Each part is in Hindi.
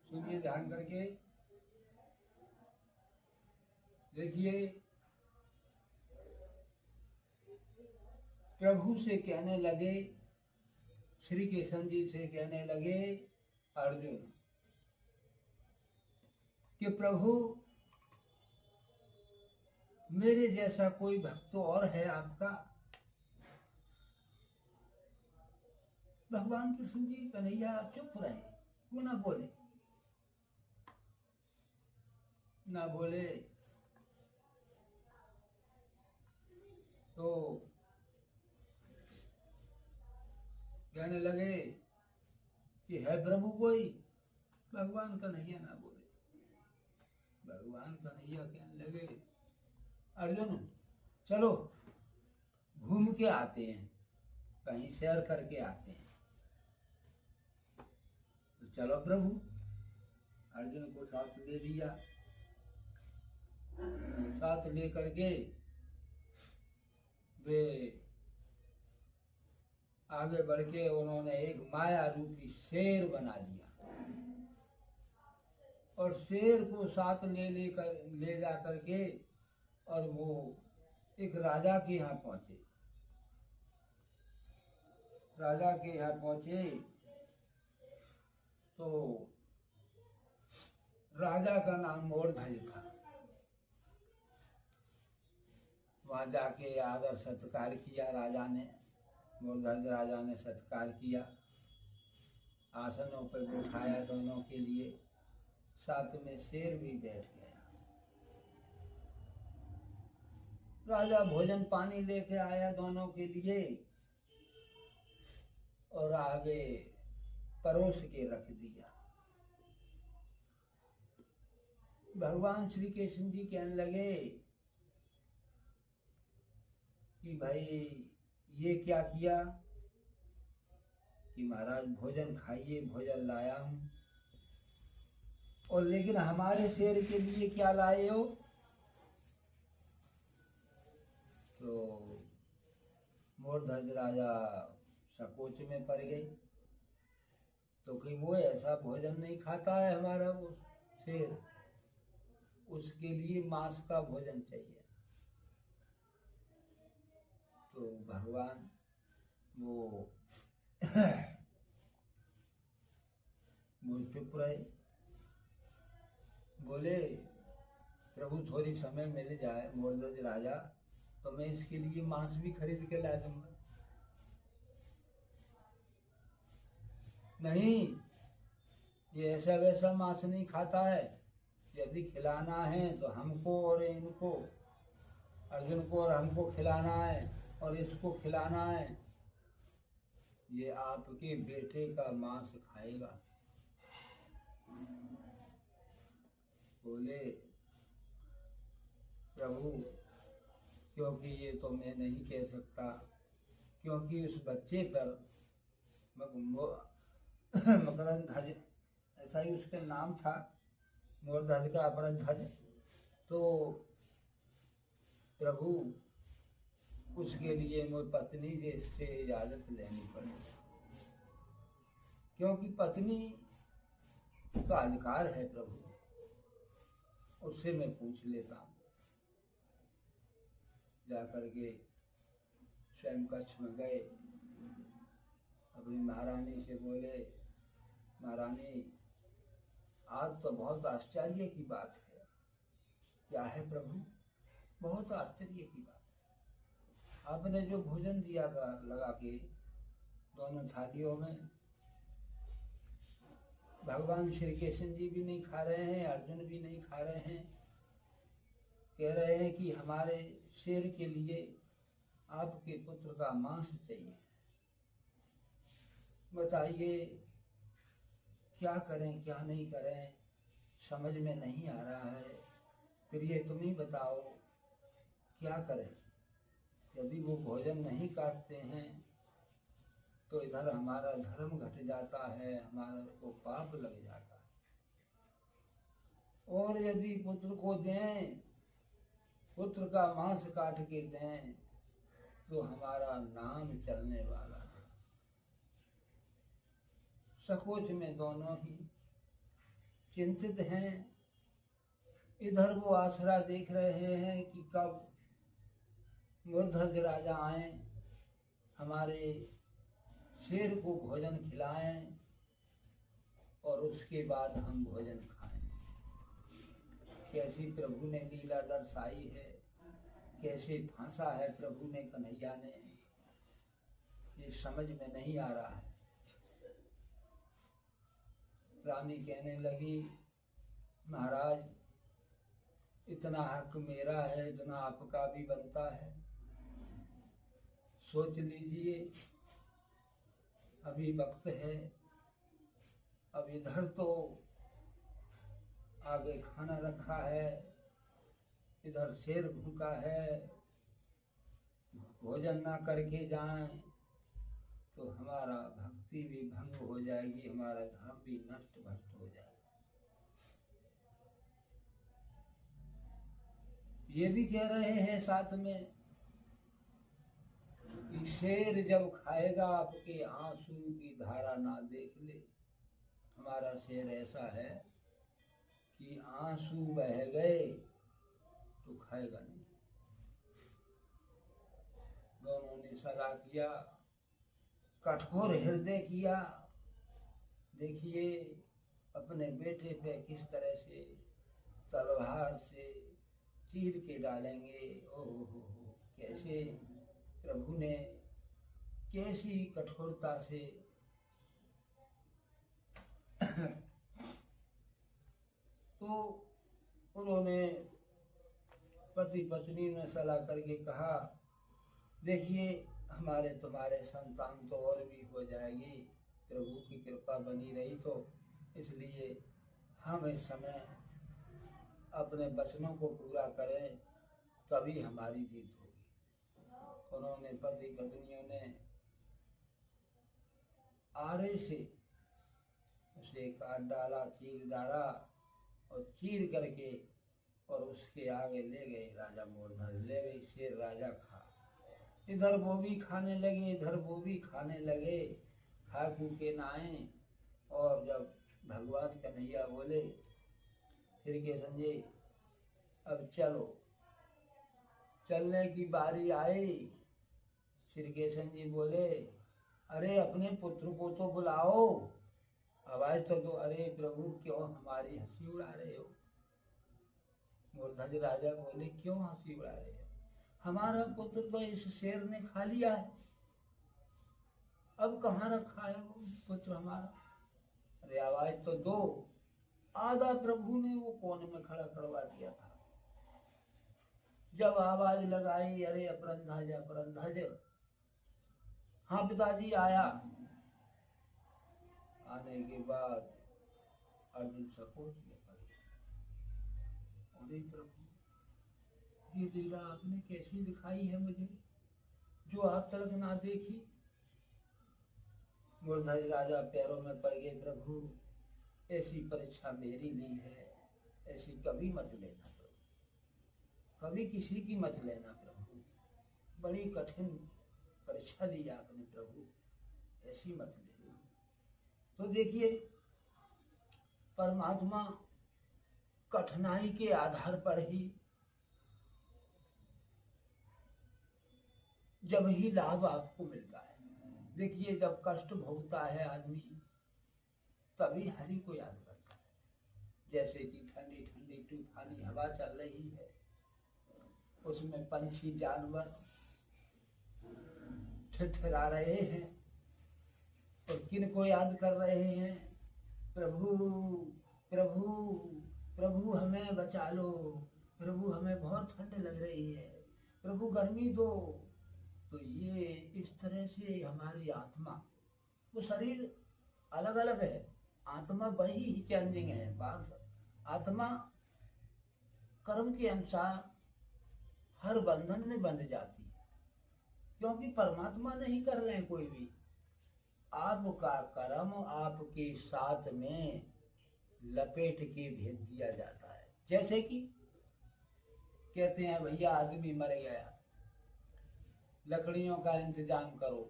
सुनिए ध्यान करके, देखिए प्रभु से कहने लगे, श्री कृष्ण जी से कहने लगे अर्जुन कि प्रभु मेरे जैसा कोई भक्त और है आपका? भगवान कृष्ण जी कन्हैया चुप रहे, वो ना बोले, ना बोले। तो कहने लगे कि है प्रभु कोई? भगवान कन्हैया ना बोले। भगवान कन्हैया कहने लगे अर्जुन चलो घूम के आते हैं, कहीं सैर करके आते हैं। तो चलो प्रभु, अर्जुन को साथ ले लिया। साथ ले करके वे आगे बढ़ के उन्होंने एक माया रूपी शेर बना लिया और शेर को साथ ले जा करके और वो एक राजा के यहाँ पहुंचे। राजा के यहाँ पहुंचे तो राजा का नाम मोरध्वज था। वहां जाके आदर सत्कार किया राजा ने, मोरध्वज राजा ने सत्कार किया, आसनों पर बैठाया दोनों के लिए, साथ में शेर भी बैठ गया। राजा भोजन पानी लेके आया दोनों के लिए और आगे परोस के रख दिया। भगवान श्री कृष्ण जी कहने लगे कि भाई ये क्या किया? कि महाराज भोजन खाइए, भोजन लाया हूं, और लेकिन हमारे शेर के लिए क्या लाए हो? तो मोरध्वज राजा संकोच में पड़ गई। तो कि वो ऐसा भोजन नहीं खाता है हमारा वो शेर, उसके लिए मांस का भोजन चाहिए। तो भगवान वो चुप रहे, बोले प्रभु थोड़ी समय मिल जाए मोरध्वज राजा तो मैं इसके लिए मांस भी खरीद के ला दूंगा। नहीं, ये ऐसा वैसा मांस नहीं खाता है, यदि खिलाना है तो हमको और इनको, अर्जुन को और हमको खिलाना है और इसको खिलाना है, ये आपके बेटे का मांस खाएगा। बोले प्रभु क्योंकि ये तो मैं नहीं कह सकता, क्योंकि उस बच्चे पर मकरंध्वज, ऐसा ही उसका नाम था, मोरध्वज का अपरध्वज। तो प्रभु उसके लिए मेरी पत्नी से इजाजत लेनी पड़ेगी, क्योंकि पत्नी का अधिकार है प्रभु, उससे मैं पूछ लेता हूँ। जाकर के स्वयं कक्ष में गए, अपनी महारानी से बोले महारानी आज तो बहुत आश्चर्य की बात है। क्या है प्रभु? बहुत आश्चर्य की बात है, आपने जो भोजन दिया लगा के दोनों थालियों में, भगवान श्री कृष्ण जी भी नहीं खा रहे हैं, अर्जुन भी नहीं खा रहे हैं, कह रहे हैं कि हमारे शेर के लिए आपके पुत्र का मांस चाहिए। बताइए क्या करें क्या नहीं करें, समझ में नहीं आ रहा है, फिर ये तुम ही बताओ क्या करें। यदि वो भोजन नहीं काटते हैं तो इधर हमारा धर्म घट जाता है, हमारा को पाप लग जाता है, और यदि पुत्र को दें, पुत्र का मांस काट के दें तो हमारा नाम चलने वाला है। सकोच में दोनों ही चिंतित हैं। इधर वो आसरा देख रहे हैं कि कब मूर्धज राजा आए, हमारे शेर को भोजन खिलाएं और उसके बाद हम भोजन खाएं। कैसी प्रभु ने लीला दर्शाई है, कैसे फांसा है प्रभु ने, कन्हैया ने, ये समझ में नहीं आ रहा है। रानी कहने लगी, महाराज इतना हक मेरा है इतना आपका भी बनता है, सोच लीजिए, अभी वक्त है। अब इधर तो आगे खाना रखा है, इधर शेर भूखा है, भोजन ना करके जाएं तो हमारा भक्ति भी भंग हो जाएगी, हमारा धर्म भी नष्ट भ्रष्ट हो जाएगा। ये भी कह रहे हैं साथ में कि शेर जब खाएगा आपके आंसू की धारा ना देख ले। हमारा शेर ऐसा है कि आंसू बह गए तो खाएगा नहीं। दोनों ने सलाह किया, कठोर हृदय किया। देखिए अपने बेटे पे किस तरह से तलवार से चीर के डालेंगे। ओहो, कैसे प्रभु ने कैसी कठोरता से तो उन्होंने पति पत्नी ने सलाह करके कहा, देखिए हमारे तुम्हारे संतान तो और भी हो जाएगी, प्रभु की कृपा बनी रही तो, इसलिए हम इस समय अपने वचनों को पूरा करें तभी हमारी जीत होगी। उन्होंने पति पत्नियों ने आरे से उसे काट डाला, चीर डाला और चीर करके और उसके आगे ले गए। राजा मूर्धज ले गई, शेर राजा खा। इधर वो भी खाने लगे, इधर वो भी खाने लगे, खा के नाए। और जब भगवान कन्हैया बोले, फिर के संजय अब चलो, चलने की बारी आई। श्री केशन जी बोले, अरे अपने पुत्र को तो बुलाओ, आवाज तो दो। अरे प्रभु क्यों हमारी हंसी उड़ा रहे हो? मूर्धज राजा बोले, क्यों हंसी उड़ा रहे हो? हमारा पुत्र तो इस शेर ने खा लिया है, अब कहाँ रखा है वो पुत्र हमारा? अरे आवाज तो दो। आधा प्रभु ने वो कोने में खड़ा करवा दिया था। जब आवाज लगाई, अरे अपरंधज अपरंधज, हाँ पिताजी आया। आने के बाद अर्जुन सकोच में पड़ गया। अरे प्रभु, ये लीला आपने कैसी दिखाई है मुझे, जो आज तक ना देखी। मूर्धज राजा पैरों में पड़ गए, प्रभु ऐसी परीक्षा मेरी ली है, ऐसी कभी मत लेना प्रभु, कभी किसी की मत लेना प्रभु, बड़ी कठिन परीक्षा ली आपने प्रभु, ऐसी मत लेना। तो देखिए परमात्मा कठिनाई के आधार पर ही, जब ही लाभ आपको मिलता है। देखिए जब कष्ट भोगता है आदमी, तभी हरि को याद करता है। जैसे कि ठंडी ठंडी तूफानी हवा चल रही है, उसमें पंछी जानवर ठिठुरा रहे हैं और किन को याद कर रहे हैं? प्रभु प्रभु प्रभु हमें बचा लो, प्रभु हमें बहुत ठंड लग रही है, प्रभु गर्मी दो। तो ये इस तरह से हमारी आत्मा, वो शरीर अलग अलग है, आत्मा वही ही चेंजिंग है। बात आत्मा कर्म के अनुसार हर बंधन में बंध जाती है, क्योंकि परमात्मा नहीं कर रहे हैं कोई भी। आपका कर्म आपके साथ में लपेट के भेज दिया जाता है। जैसे कि कहते हैं भैया आदमी मर गया, लकड़ियों का इंतजाम करो,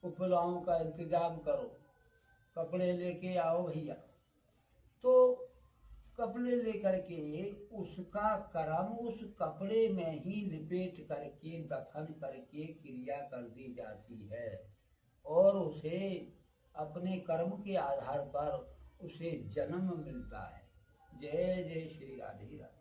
उपलाओं का इंतजाम करो, कपड़े लेके आओ भैया। तो कपड़े लेकर के उसका कर्म उस कपड़े में ही लिपेट करके दफन करके क्रिया कर दी जाती है और उसे अपने कर्म के आधार पर उसे जन्म मिलता है। जय जय श्री राधे राधे।